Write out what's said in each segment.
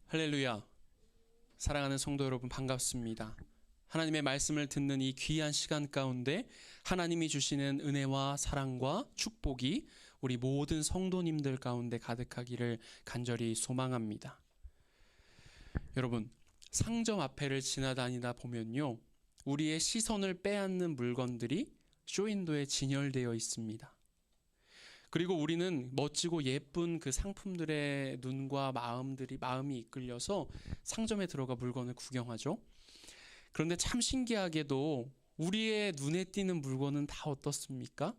할렐루야. 사랑하는 성도 여러분, 반갑습니다. 하나님의 말씀을 듣는 이 귀한 시간 가운데 하나님이 주시는 은혜와 사랑과 축복이 우리 모든 성도님들 가운데 가득하기를 간절히 소망합니다. 여러분, 상점 앞에를 지나다니다 보면요, 우리의 시선을 빼앗는 물건들이 쇼윈도에 진열되어 있습니다. 그리고 우리는 멋지고 예쁜 그 상품들의 눈과 마음이 이끌려서 상점에 들어가 물건을 구경하죠. 그런데 참 신기하게도 우리의 눈에 띄는 물건은 다 어떻습니까?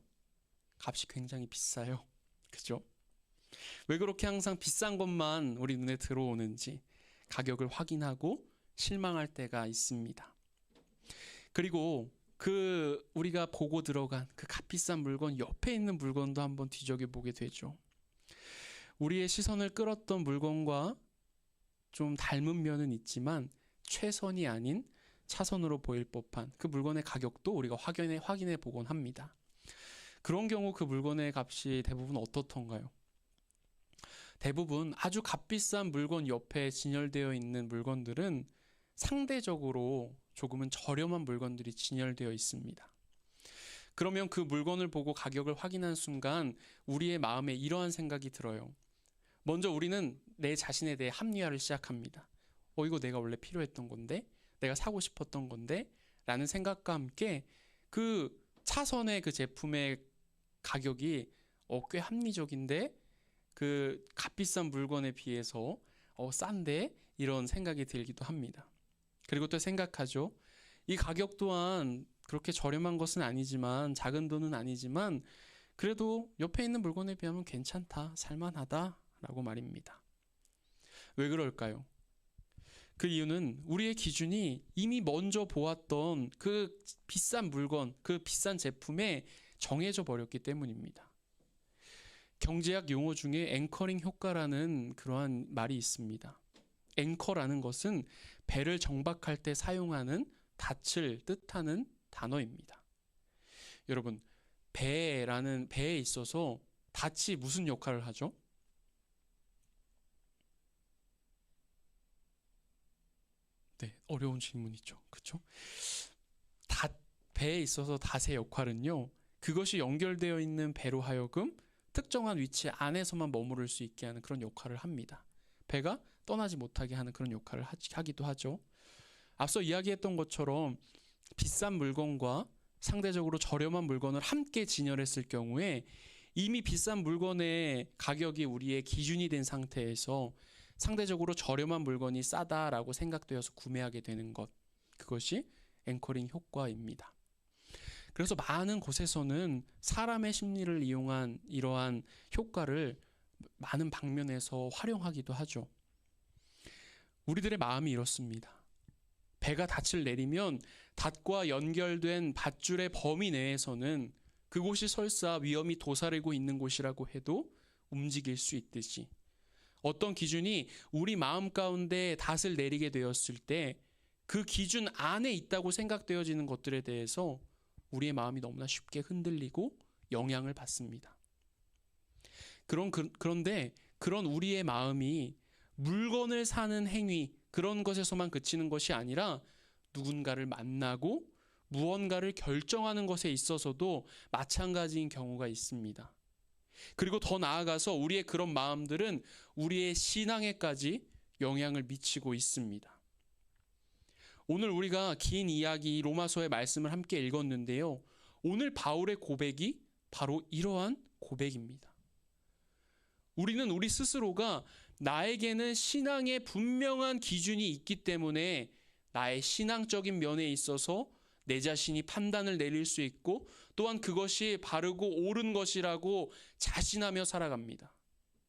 값이 굉장히 비싸요. 그죠? 왜 그렇게 항상 비싼 것만 우리 눈에 들어오는지 가격을 확인하고 실망할 때가 있습니다. 그리고 우리가 보고 들어간 그 값비싼 물건 옆에 있는 물건도 한번 뒤적여 보게 되죠. 우리의 시선을 끌었던 물건과 좀 닮은 면은 있지만 최선이 아닌 차선으로 보일 법한 그 물건의 가격도 우리가 확인해 보곤 합니다. 그런 경우 그 물건의 값이 대부분 어떻던가요? 대부분 아주 값비싼 물건 옆에 진열되어 있는 물건들은 상대적으로 조금은 저렴한 물건들이 진열되어 있습니다. 그러면 그 물건을 보고 가격을 확인한 순간 우리의 마음에 이러한 생각이 들어요. 먼저 우리는 내 자신에 대해 합리화를 시작합니다. 이거 내가 원래 필요했던 건데, 내가 사고 싶었던 건데 라는 생각과 함께 그 차선의 그 제품의 가격이 꽤 합리적인데 그 값비싼 물건에 비해서 싼데 이런 생각이 들기도 합니다. 그리고 또 생각하죠. 이 가격 또한 그렇게 저렴한 것은 아니지만, 작은 돈은 아니지만 그래도 옆에 있는 물건에 비하면 괜찮다, 살만하다 라고 말입니다. 왜 그럴까요? 그 이유는 우리의 기준이 이미 먼저 보았던 그 비싼 물건, 그 비싼 제품에 정해져 버렸기 때문입니다. 경제학 용어 중에 앵커링 효과라는 그러한 말이 있습니다. 앵커라는 것은 배를 정박할 때 사용하는 닻을 뜻하는 단어입니다. 여러분, 배에 있어서 닻이 무슨 역할을 하죠? 네, 어려운 질문이죠. 그렇죠? 배에 있어서 닷의 역할은요, 그것이 연결되어 있는 배로 하여금 특정한 위치 안에서만 머무를 수 있게 하는 그런 역할을 합니다. 배가 떠나지 못하게 하는 그런 역할을 하기도 하죠. 앞서 이야기했던 것처럼 비싼 물건과 상대적으로 저렴한 물건을 함께 진열했을 경우에 이미 비싼 물건의 가격이 우리의 기준이 된 상태에서 상대적으로 저렴한 물건이 싸다라고 생각되어서 구매하게 되는 것, 그것이 앵커링 효과입니다. 그래서 많은 곳에서는 사람의 심리를 이용한 이러한 효과를 많은 방면에서 활용하기도 하죠. 우리들의 마음이 이렇습니다. 배가 닻을 내리면 닷과 연결된 밧줄의 범위 내에서는 그곳이 설사 위험이 도사리고 있는 곳이라고 해도 움직일 수 있듯이, 어떤 기준이 우리 마음 가운데 닷을 내리게 되었을 때 그 기준 안에 있다고 생각되어지는 것들에 대해서 우리의 마음이 너무나 쉽게 흔들리고 영향을 받습니다. 그런데 그런 우리의 마음이 물건을 사는 행위, 그런 것에서만 그치는 것이 아니라 누군가를 만나고 무언가를 결정하는 것에 있어서도 마찬가지인 경우가 있습니다. 그리고 더 나아가서 우리의 그런 마음들은 우리의 신앙에까지 영향을 미치고 있습니다. 오늘 우리가 긴 이야기 로마서의 말씀을 함께 읽었는데요. 오늘 바울의 고백이 바로 이러한 고백입니다. 우리는 우리 스스로가 나에게는 신앙의 분명한 기준이 있기 때문에 나의 신앙적인 면에 있어서 내 자신이 판단을 내릴 수 있고, 또한 그것이 바르고 옳은 것이라고 자신하며 살아갑니다.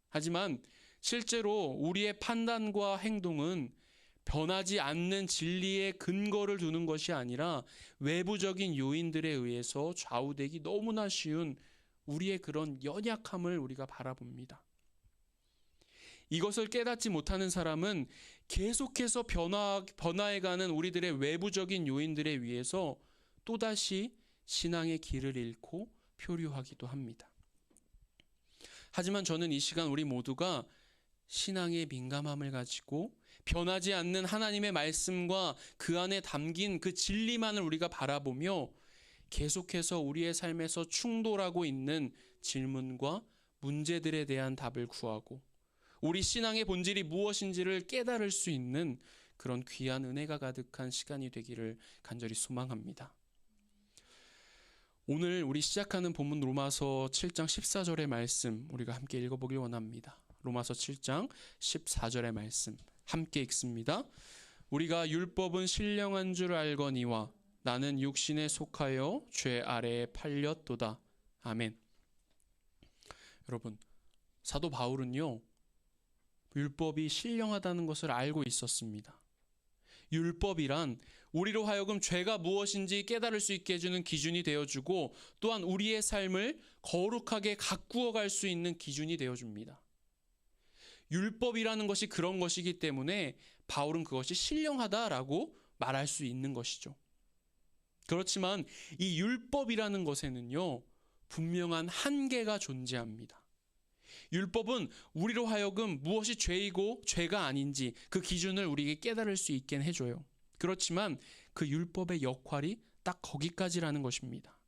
하지만 실제로 우리의 판단과 행동은 변하지 않는 진리의 근거를 두는 것이 아니라 외부적인 요인들에 의해서 좌우되기 너무나 쉬운 우리의 그런 연약함을 우리가 바라봅니다. 이것을 깨닫지 못하는 사람은 계속해서 변화해가는 우리들의 외부적인 요인들에 의해서 또다시 신앙의 길을 잃고 표류하기도 합니다. 하지만 저는 이 시간 우리 모두가 신앙의 민감함을 가지고 변하지 않는 하나님의 말씀과 그 안에 담긴 그 진리만을 우리가 바라보며 계속해서 우리의 삶에서 충돌하고 있는 질문과 문제들에 대한 답을 구하고 우리 신앙의 본질이 무엇인지를 깨달을 수 있는 그런 귀한 은혜가 가득한 시간이 되기를 간절히 소망합니다. 오늘 우리 시작하는 본문 로마서 7장 14절의 말씀 우리가 함께 읽어보길 원합니다. 로마서 7장 14절의 말씀 함께 읽습니다. 우리가 율법은 신령한 줄 알거니와 나는 육신에 속하여 죄 아래에 팔렸도다. 아멘. 여러분, 사도 바울은요, 율법이 신령하다는 것을 알고 있었습니다. 율법이란 우리로 하여금 죄가 무엇인지 깨달을 수 있게 해주는 기준이 되어주고 또한 우리의 삶을 거룩하게 가꾸어 갈 수 있는 기준이 되어줍니다. 율법이라는 것이 그런 것이기 때문에 바울은 그것이 신령하다라고 말할 수 있는 것이죠. 그렇지만 이 율법이라는 것에는요, 분명한 한계가 존재합니다. 율법은 우리로 하여금 무엇이 죄이고 죄가 아닌지 그 기준을 우리에게 깨달을 수 있게 해줘요. 그렇지만 그 율법의 역할이 딱 거기까지라는 것입니다.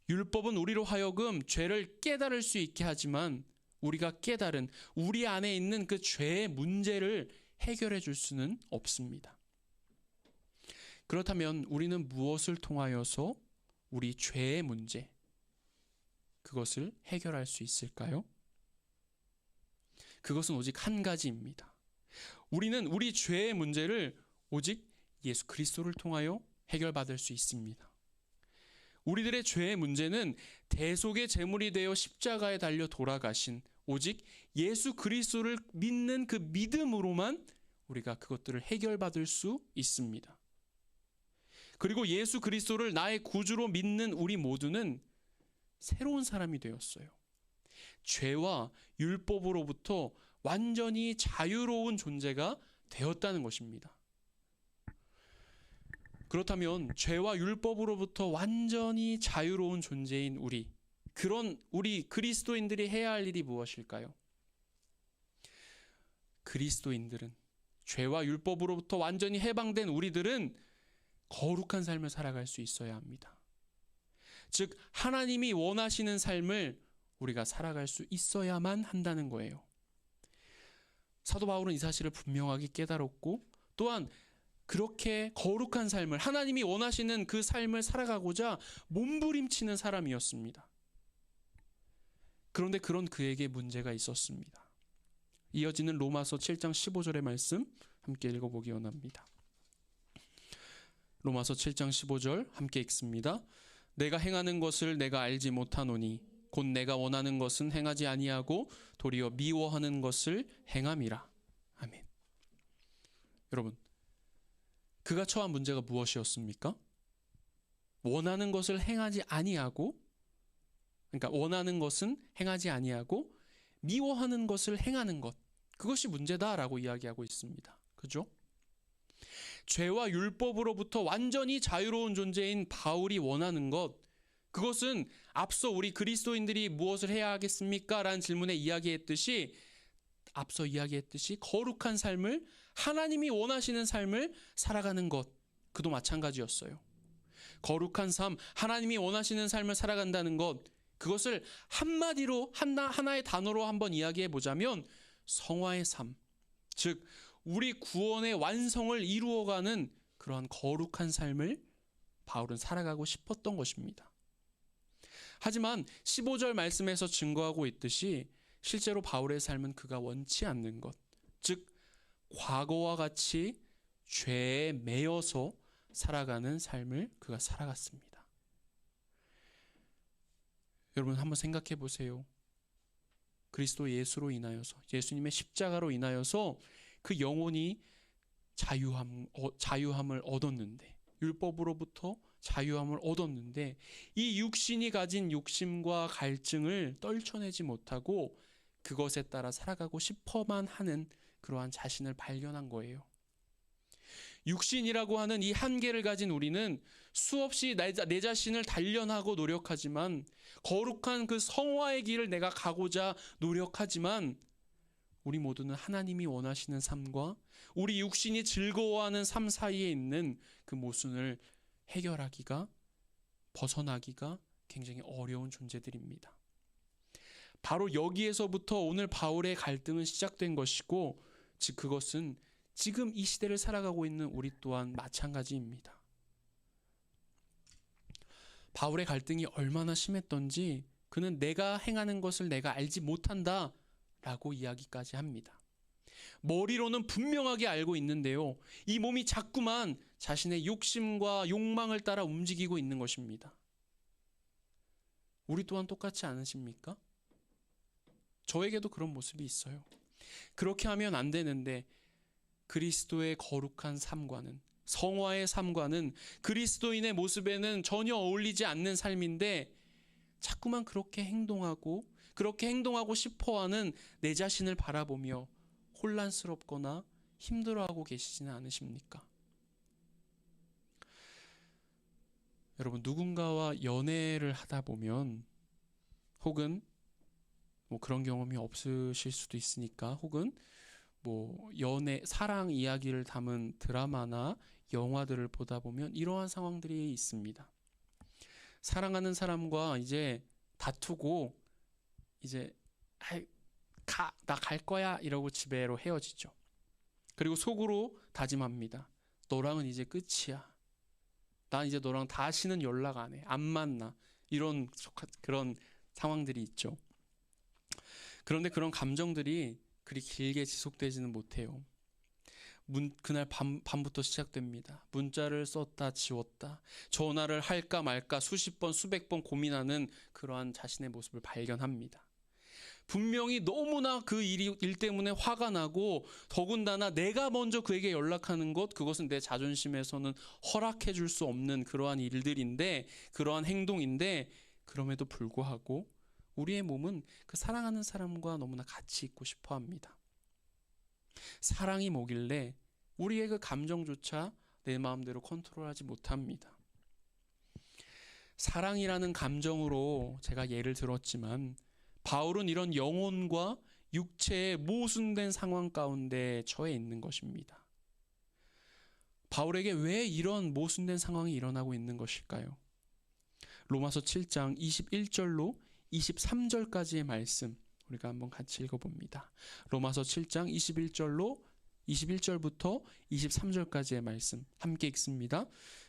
율법은 우리로 하여금 죄를 깨달을 수 있게 하지만 우리가 깨달은 우리 안에 있는 그 죄의 문제를 해결해 줄 수는 없습니다. 그렇다면 우리는 무엇을 통하여서 우리 죄의 문제, 그것을 해결할 수 있을까요? 그것은 오직 한 가지입니다. 우리는 우리 죄의 문제를 오직 예수 그리스도를 통하여 해결받을 수 있습니다. 우리들의 죄의 문제는 대속의 제물이 되어 십자가에 달려 돌아가신 오직 예수 그리스도를 믿는 그 믿음으로만 우리가 그것들을 해결받을 수 있습니다. 그리고 예수 그리스도를 나의 구주로 믿는 우리 모두는 새로운 사람이 되었어요. 죄와 율법으로부터 완전히 자유로운 존재가 되었다는 것입니다. 그렇다면 죄와 율법으로부터 완전히 자유로운 존재인 그런 우리 그리스도인들이 해야 할 일이 무엇일까요? 그리스도인들은 죄와 율법으로부터 완전히 해방된 우리들은 거룩한 삶을 살아갈 수 있어야 합니다. 즉 하나님이 원하시는 삶을 우리가 살아갈 수 있어야만 한다는 거예요. 사도 바울은 이 사실을 분명하게 깨달았고 또한 그렇게 거룩한 삶을 하나님이 원하시는 그 삶을 살아가고자 몸부림치는 사람이었습니다. 그런데 그런 그에게 문제가 있었습니다. 이어지는 로마서 7장 15절의 말씀 함께 읽어보기 원합니다. 로마서 7장 15절 함께 읽습니다. 내가 행하는 것을 내가 알지 못하노니 곧 내가 원하는 것은 행하지 아니하고 도리어 미워하는 것을 행함이라. 아멘. 여러분, 그가 처한 문제가 무엇이었습니까? 원하는 것을 행하지 아니하고, 그러니까 원하는 것은 행하지 아니하고 미워하는 것을 행하는 것, 그것이 문제다라고 이야기하고 있습니다. 그죠? 죄와 율법으로부터 완전히 자유로운 존재인 바울이 원하는 것, 그것은 앞서 우리 그리스도인들이 무엇을 해야 하겠습니까? 라는 질문에 앞서 이야기했듯이 거룩한 삶을, 하나님이 원하시는 삶을 살아가는 것, 그도 마찬가지였어요. 거룩한 삶, 하나님이 원하시는 삶을 살아간다는 것, 그것을 한마디로 하나의 단어로 한번 이야기해 보자면 성화의 삶, 즉 우리 구원의 완성을 이루어가는 그러한 거룩한 삶을 바울은 살아가고 싶었던 것입니다. 하지만 15절 말씀에서 증거하고 있듯이 실제로 바울의 삶은 그가 원치 않는 것, 즉 과거와 같이 죄에 매여서 살아가는 삶을 그가 살아갔습니다. 여러분 한번 생각해 보세요. 그리스도 예수로 인하여서, 예수님의 십자가로 인하여서 그 영혼이 자유함을 얻었는데, 율법으로부터 자유함을 얻었는데 이 육신이 가진 욕심과 갈증을 떨쳐내지 못하고 그것에 따라 살아가고 싶어만 하는 그러한 자신을 발견한 거예요. 육신이라고 하는 이 한계를 가진 우리는 수없이 내 자신을 단련하고 노력하지만, 거룩한 그 성화의 길을 내가 가고자 노력하지만, 우리 모두는 하나님이 원하시는 삶과 우리 육신이 즐거워하는 삶 사이에 있는 그 모순을 해결하기가, 벗어나기가 굉장히 어려운 존재들입니다. 바로 여기에서부터 오늘 바울의 갈등은 시작된 것이고, 즉 그것은 지금 이 시대를 살아가고 있는 우리 또한 마찬가지입니다. 바울의 갈등이 얼마나 심했던지 그는 내가 행하는 것을 내가 알지 못한다 라고 이야기까지 합니다. 머리로는 분명하게 알고 있는데요, 이 몸이 자꾸만 자신의 욕심과 욕망을 따라 움직이고 있는 것입니다. 우리 또한 똑같지 않으십니까? 저에게도 그런 모습이 있어요. 그렇게 하면 안 되는데, 그리스도의 거룩한 삶과는, 성화의 삶과는, 그리스도인의 모습에는 전혀 어울리지 않는 삶인데, 자꾸만 그렇게 행동하고 싶어하는 내 자신을 바라보며 혼란스럽거나 힘들어하고 계시지는 않으십니까? 여러분, 누군가와 연애를 하다 보면, 혹은 그런 경험이 없으실 수도 있으니까, 혹은 사랑 이야기를 담은 드라마나 영화들을 보다 보면 이러한 상황들이 있습니다. 사랑하는 사람과 이제 다투고, 이제 나 갈 거야 이러고 집에로 헤어지죠. 그리고 속으로 다짐합니다. 너랑은 이제 끝이야. 난 이제 너랑 다시는 연락 안 해. 안 만나. 그런 상황들이 있죠. 그런데 그런 감정들이 그리 길게 지속되지는 못해요. 그날 밤부터 시작됩니다. 문자를 썼다 지웠다, 전화를 할까 말까 수십 번 수백 번 고민하는 그러한 자신의 모습을 발견합니다. 분명히 너무나 그 일 때문에 화가 나고, 더군다나 내가 먼저 그에게 연락하는 그것은 내 자존심에서는 허락해 줄 수 없는 그러한 일들인데, 그러한 행동인데, 그럼에도 불구하고 우리의 몸은 그 사랑하는 사람과 너무나 같이 있고 싶어 합니다. 사랑이 뭐길래 우리의 그 감정조차 내 마음대로 컨트롤하지 못합니다. 사랑이라는 감정으로 제가 예를 들었지만, 바울은 이런 영혼과 육체의 모순된 상황 가운데 처해 있는 것입니다. 바울에게 왜 이런 모순된 상황이 일어나고 있는 것일까요? 로마서 7장 21절로 23절까지의 말씀 우리가 한번 같이 읽어봅니다. 로마서 7장 21절부터 23절까지의 말씀 함께 읽습니다.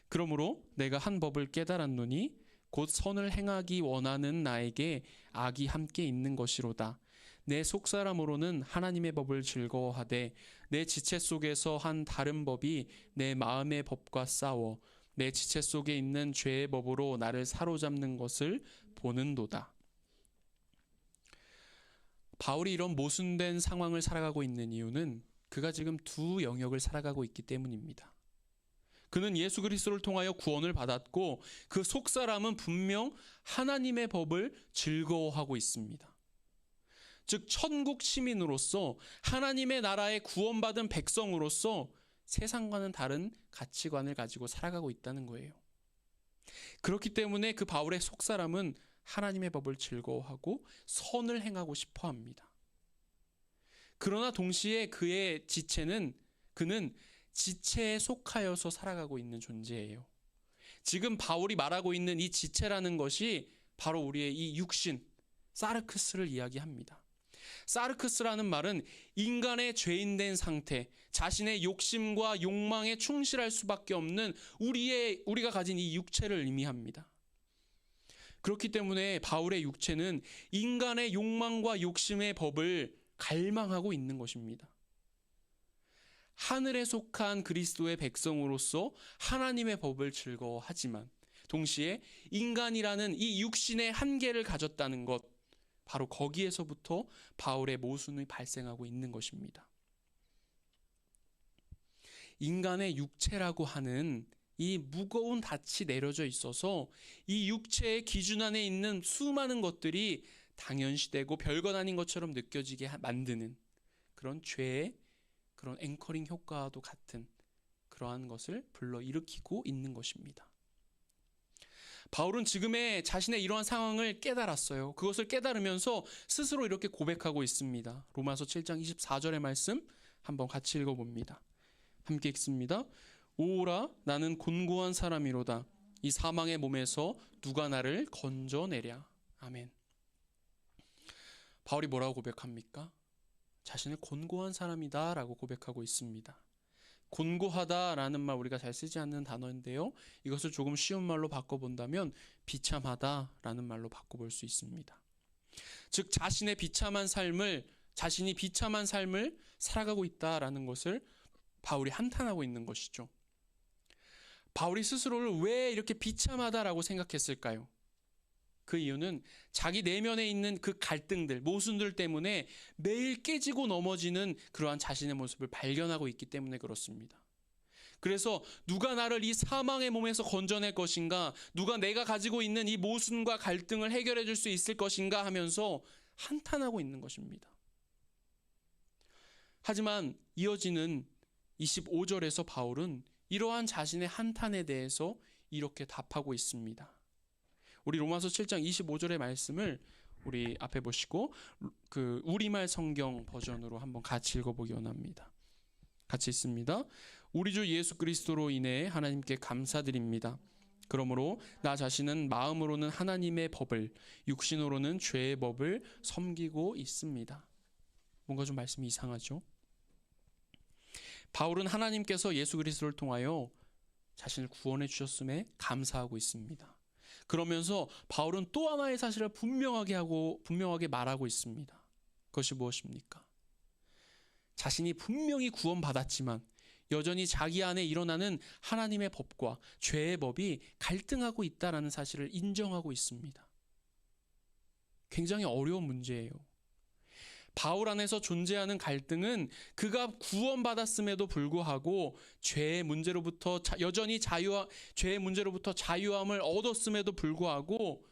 그러므로 내가 한 법을 깨달았노니 곧 선을 행하기 원하는 나에게 악이 함께 있는 것이로다. 내 속사람으로는 하나님의 법을 즐거워하되 내 지체 속에서 한 다른 법이 내 마음의 법과 싸워 내 지체 속에 있는 죄의 법으로 나를 사로잡는 것을 보는도다. 바울이 이런 모순된 상황을 살아가고 있는 이유는 그가 지금 두 영역을 살아가고 있기 때문입니다. 그는 예수 그리스도를 통하여 구원을 받았고, 그 속사람은 분명 하나님의 법을 즐거워하고 있습니다. 즉 천국 시민으로서, 하나님의 나라에 구원받은 백성으로서 세상과는 다른 가치관을 가지고 살아가고 있다는 거예요. 그렇기 때문에 그 바울의 속사람은 하나님의 법을 즐거워하고 선을 행하고 싶어 합니다. 그러나 동시에 그의 지체는, 그는 지체에 속하여서 살아가고 있는 존재예요. 지금 바울이 말하고 있는 이 지체라는 것이 바로 우리의 이 육신, 사르크스를 이야기합니다. 사르크스라는 말은 인간의 죄인된 상태, 자신의 욕심과 욕망에 충실할 수밖에 없는 우리가 가진 이 육체를 의미합니다. 그렇기 때문에 바울의 육체는 인간의 욕망과 욕심의 법을 갈망하고 있는 것입니다. 하늘에 속한 그리스도의 백성으로서 하나님의 법을 즐거워하지만 동시에 인간이라는 이 육신의 한계를 가졌다는 것, 바로 거기에서부터 바울의 모순이 발생하고 있는 것입니다. 인간의 육체라고 하는 이 무거운 닻이 내려져 있어서 이 육체의 기준 안에 있는 수많은 것들이 당연시되고 별것 아닌 것처럼 느껴지게 만드는 그런 죄의 그런 앵커링 효과와도 같은 그러한 것을 불러일으키고 있는 것입니다. 바울은 지금의 자신의 이러한 상황을 깨달았어요. 그것을 깨달으면서 스스로 이렇게 고백하고 있습니다. 로마서 7장 24절의 말씀 한번 같이 읽어봅니다. 함께 읽습니다. 오라 나는 곤고한 사람이로다. 이 사망의 몸에서 누가 나를 건져내랴. 아멘. 바울이 뭐라고 고백합니까? 자신을 곤고한 사람이다 라고 고백하고 있습니다. 곤고하다라는 말 우리가 잘 쓰지 않는 단어인데요. 이것을 조금 쉬운 말로 바꿔본다면 비참하다라는 말로 바꿔볼 수 있습니다. 즉 자신이 비참한 삶을 살아가고 있다라는 것을 바울이 한탄하고 있는 것이죠. 바울이 스스로를 왜 이렇게 비참하다라고 생각했을까요? 그 이유는 자기 내면에 있는 그 갈등들, 모순들 때문에 매일 깨지고 넘어지는 그러한 자신의 모습을 발견하고 있기 때문에 그렇습니다. 그래서 누가 나를 이 사망의 몸에서 건져낼 것인가, 누가 내가 가지고 있는 이 모순과 갈등을 해결해 줄 수 있을 것인가 하면서 한탄하고 있는 것입니다. 하지만 이어지는 25절에서 바울은 이러한 자신의 한탄에 대해서 이렇게 답하고 있습니다. 우리 로마서 7장 25절의 말씀을 우리 앞에 보시고 그 우리말 성경 버전으로 한번 같이 읽어보기 원합니다. 같이 읽습니다. 우리 주 예수 그리스도로 인해 하나님께 감사드립니다. 그러므로 나 자신은 마음으로는 하나님의 법을, 육신으로는 죄의 법을 섬기고 있습니다. 뭔가 좀 말씀이 이상하죠? 바울은 하나님께서 예수 그리스도를 통하여 자신을 구원해 주셨음에 감사하고 있습니다. 그러면서 바울은 또 하나의 사실을 분명하게 말하고 있습니다. 그것이 무엇입니까? 자신이 분명히 구원받았지만 여전히 자기 안에 일어나는 하나님의 법과 죄의 법이 갈등하고 있다는 사실을 인정하고 있습니다. 굉장히 어려운 문제예요. 바울 안에서 존재하는 갈등은 그가 구원받았음에도 불구하고 죄의 문제로부터 자유함을 얻었음에도 불구하고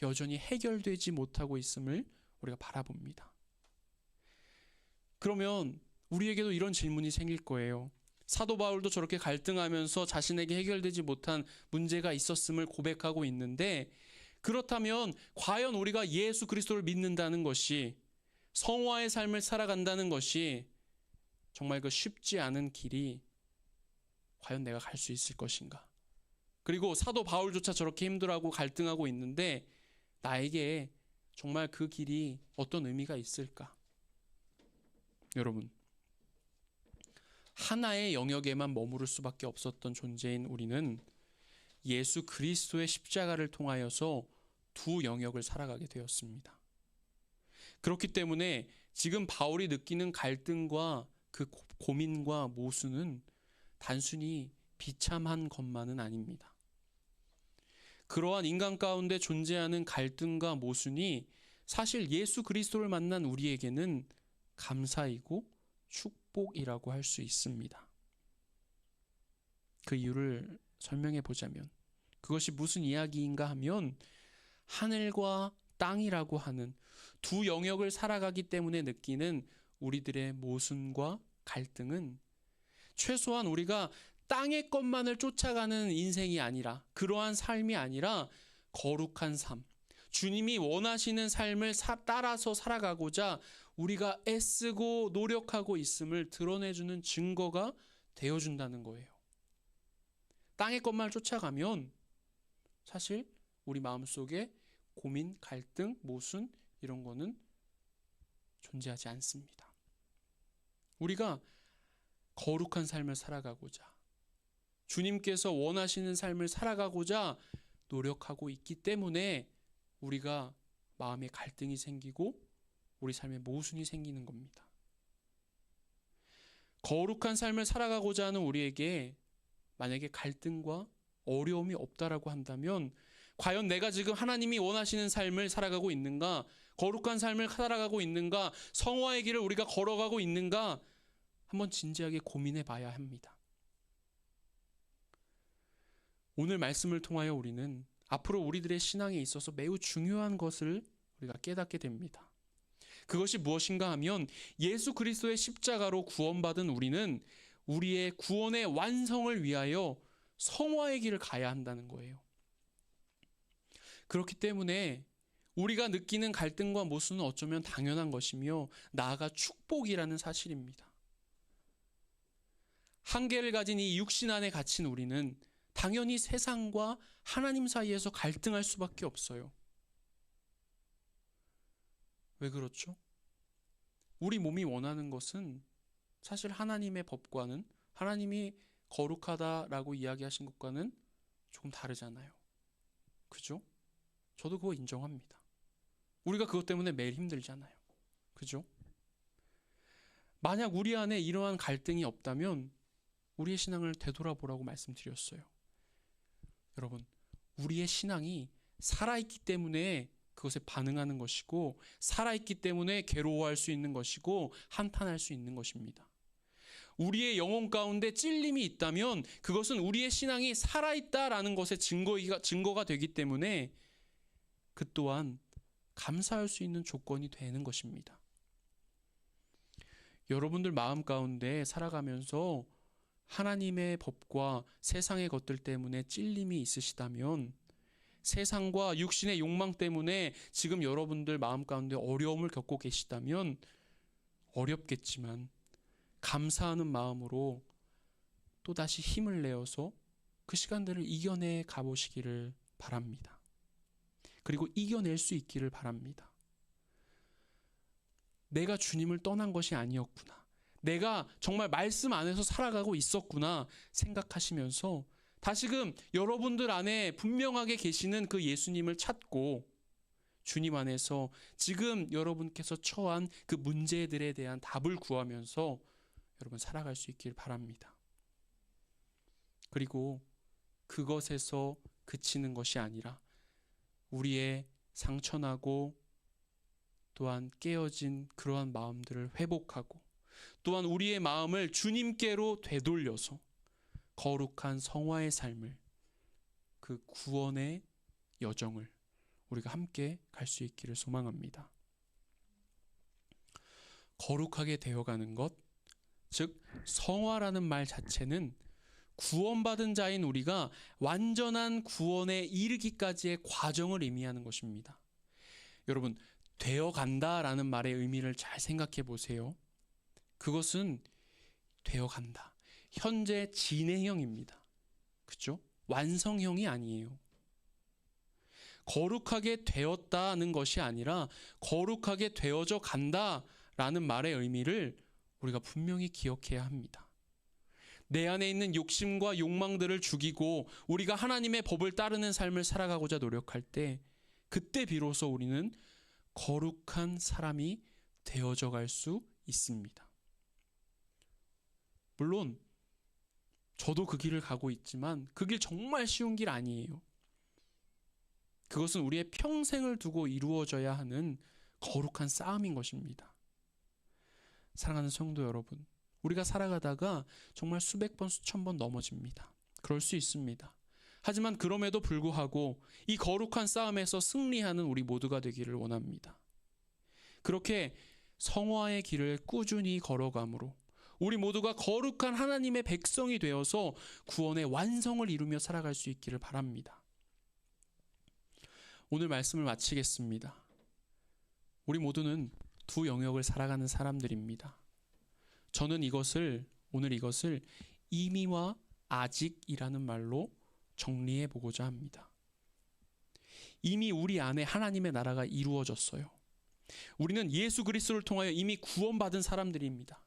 여전히 해결되지 못하고 있음을 우리가 바라봅니다. 그러면 우리에게도 이런 질문이 생길 거예요. 사도 바울도 저렇게 갈등하면서 자신에게 해결되지 못한 문제가 있었음을 고백하고 있는데, 그렇다면 과연 우리가 예수 그리스도를 믿는다는 것이, 성화의 삶을 살아간다는 것이 정말 그 쉽지 않은 길이 과연 내가 갈 수 있을 것인가? 그리고 사도 바울조차 저렇게 힘들어하고 갈등하고 있는데 나에게 정말 그 길이 어떤 의미가 있을까? 여러분, 하나의 영역에만 머무를 수밖에 없었던 존재인 우리는 예수 그리스도의 십자가를 통하여서 두 영역을 살아가게 되었습니다. 그렇기 때문에 지금 바울이 느끼는 갈등과 그 고민과 모순은 단순히 비참한 것만은 아닙니다. 그러한 인간 가운데 존재하는 갈등과 모순이 사실 예수 그리스도를 만난 우리에게는 감사이고 축복이라고 할 수 있습니다. 그 이유를 설명해 보자면 그것이 무슨 이야기인가 하면 하늘과 땅이라고 하는 두 영역을 살아가기 때문에 느끼는 우리들의 모순과 갈등은 최소한 우리가 땅의 것만을 쫓아가는 인생이 아니라, 그러한 삶이 아니라 거룩한 삶, 주님이 원하시는 삶을 따라서 살아가고자 우리가 애쓰고 노력하고 있음을 드러내주는 증거가 되어준다는 거예요. 땅의 것만을 쫓아가면 사실 우리 마음속에 고민, 갈등, 모순 이런 거는 존재하지 않습니다. 우리가 거룩한 삶을 살아가고자, 주님께서 원하시는 삶을 살아가고자 노력하고 있기 때문에 우리가 마음에 갈등이 생기고 우리 삶에 모순이 생기는 겁니다. 거룩한 삶을 살아가고자 하는 우리에게 만약에 갈등과 어려움이 없다라고 한다면 과연 내가 지금 하나님이 원하시는 삶을 살아가고 있는가? 거룩한 삶을 살아가고 있는가? 성화의 길을 우리가 걸어가고 있는가? 한번 진지하게 고민해 봐야 합니다. 오늘 말씀을 통하여 우리는 앞으로 우리들의 신앙에 있어서 매우 중요한 것을 우리가 깨닫게 됩니다. 그것이 무엇인가 하면 예수 그리스도의 십자가로 구원받은 우리는 우리의 구원의 완성을 위하여 성화의 길을 가야 한다는 거예요. 그렇기 때문에 우리가 느끼는 갈등과 모순은 어쩌면 당연한 것이며 나아가 축복이라는 사실입니다. 한계를 가진 이 육신 안에 갇힌 우리는 당연히 세상과 하나님 사이에서 갈등할 수밖에 없어요. 왜 그렇죠? 우리 몸이 원하는 것은 사실 하나님의 법과는, 하나님이 거룩하다라고 이야기하신 것과는 조금 다르잖아요. 그죠? 저도 그거 인정합니다. 우리가 그것 때문에 매일 힘들잖아요. 그죠? 만약 우리 안에 이러한 갈등이 없다면 우리의 신앙을 되돌아보라고 말씀드렸어요. 여러분, 우리의 신앙이 살아있기 때문에 그것에 반응하는 것이고, 살아있기 때문에 괴로워할 수 있는 것이고, 한탄할 수 있는 것입니다. 우리의 영혼 가운데 찔림이 있다면 그것은 우리의 신앙이 살아있다라는 것의 증거가 되기 때문에 그 또한 감사할 수 있는 조건이 되는 것입니다. 여러분들 마음 가운데 살아가면서 하나님의 법과 세상의 것들 때문에 찔림이 있으시다면, 세상과 육신의 욕망 때문에 지금 여러분들 마음 가운데 어려움을 겪고 계시다면 어렵겠지만 감사하는 마음으로 또다시 힘을 내어서 그 시간들을 이겨내 가보시기를 바랍니다. 그리고 이겨낼 수 있기를 바랍니다. 내가 주님을 떠난 것이 아니었구나, 내가 정말 말씀 안에서 살아가고 있었구나 생각하시면서 다시금 여러분들 안에 분명하게 계시는 그 예수님을 찾고 주님 안에서 지금 여러분께서 처한 그 문제들에 대한 답을 구하면서 여러분 살아갈 수 있길 바랍니다. 그리고 그것에서 그치는 것이 아니라 우리의 상처나고 또한 깨어진 그러한 마음들을 회복하고, 또한 우리의 마음을 주님께로 되돌려서 거룩한 성화의 삶을, 그 구원의 여정을 우리가 함께 갈 수 있기를 소망합니다. 거룩하게 되어가는 것, 즉 성화라는 말 자체는 구원받은 자인 우리가 완전한 구원에 이르기까지의 과정을 의미하는 것입니다. 여러분, 되어간다라는 말의 의미를 잘 생각해 보세요. 그것은 되어간다, 현재 진행형입니다. 그렇죠? 완성형이 아니에요. 거룩하게 되었다는 것이 아니라 거룩하게 되어져 간다라는 말의 의미를 우리가 분명히 기억해야 합니다. 내 안에 있는 욕심과 욕망들을 죽이고 우리가 하나님의 법을 따르는 삶을 살아가고자 노력할 때, 그때 비로소 우리는 거룩한 사람이 되어져 갈 수 있습니다. 물론 저도 그 길을 가고 있지만 그 길 정말 쉬운 길 아니에요. 그것은 우리의 평생을 두고 이루어져야 하는 거룩한 싸움인 것입니다. 사랑하는 성도 여러분, 우리가 살아가다가 정말 수백 번, 수천 번 넘어집니다. 그럴 수 있습니다. 하지만 그럼에도 불구하고 이 거룩한 싸움에서 승리하는 우리 모두가 되기를 원합니다. 그렇게 성화의 길을 꾸준히 걸어감으로 우리 모두가 거룩한 하나님의 백성이 되어서 구원의 완성을 이루며 살아갈 수 있기를 바랍니다. 오늘 말씀을 마치겠습니다. 우리 모두는 두 영역을 살아가는 사람들입니다. 저는 오늘 이것을 이미와 아직이라는 말로 정리해 보고자 합니다. 이미 우리 안에 하나님의 나라가 이루어졌어요. 우리는 예수 그리스도를 통하여 이미 구원받은 사람들입니다.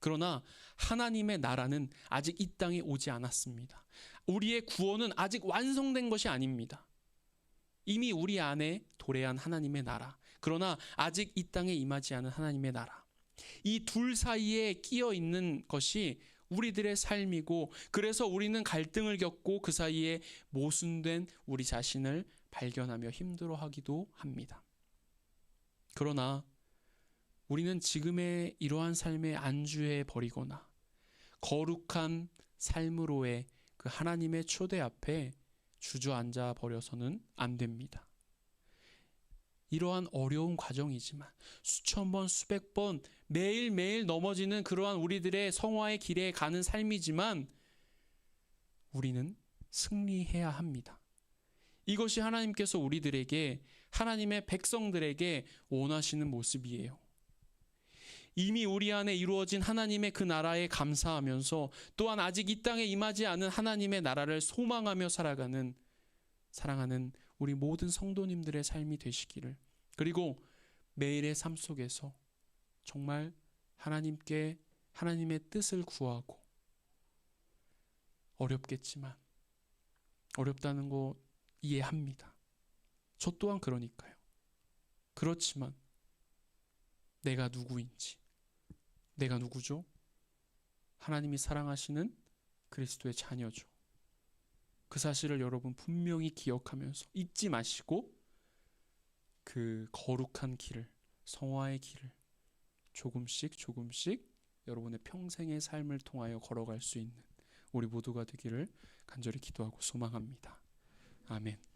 그러나 하나님의 나라는 아직 이 땅에 오지 않았습니다. 우리의 구원은 아직 완성된 것이 아닙니다. 이미 우리 안에 도래한 하나님의 나라, 그러나 아직 이 땅에 임하지 않은 하나님의 나라, 이 둘 사이에 끼어 있는 것이 우리들의 삶이고, 그래서 우리는 갈등을 겪고 그 사이에 모순된 우리 자신을 발견하며 힘들어하기도 합니다. 그러나 우리는 지금의 이러한 삶에 안주해 버리거나 거룩한 삶으로의 그 하나님의 초대 앞에 주저앉아 버려서는 안 됩니다. 이러한 어려운 과정이지만 수천 번, 수백 번 매일매일 넘어지는 그러한 우리들의 성화의 길에 가는 삶이지만 우리는 승리해야 합니다. 이것이 하나님께서 우리들에게, 하나님의 백성들에게 원하시는 모습이에요. 이미 우리 안에 이루어진 하나님의 그 나라에 감사하면서 또한 아직 이 땅에 임하지 않은 하나님의 나라를 소망하며 살아가는 사랑하는 우리 모든 성도님들의 삶이 되시기를, 그리고 매일의 삶 속에서 정말 하나님께 하나님의 뜻을 구하고, 어렵겠지만 어렵다는 거 이해합니다. 저 또한 그러니까요. 그렇지만 내가 누구인지, 내가 누구죠? 하나님이 사랑하시는 그리스도의 자녀죠. 그 사실을 여러분 분명히 기억하면서 잊지 마시고 그 거룩한 길을, 성화의 길을 조금씩 조금씩 여러분의 평생의 삶을 통하여 걸어갈 수 있는 우리 모두가 되기를 간절히 기도하고 소망합니다. 아멘.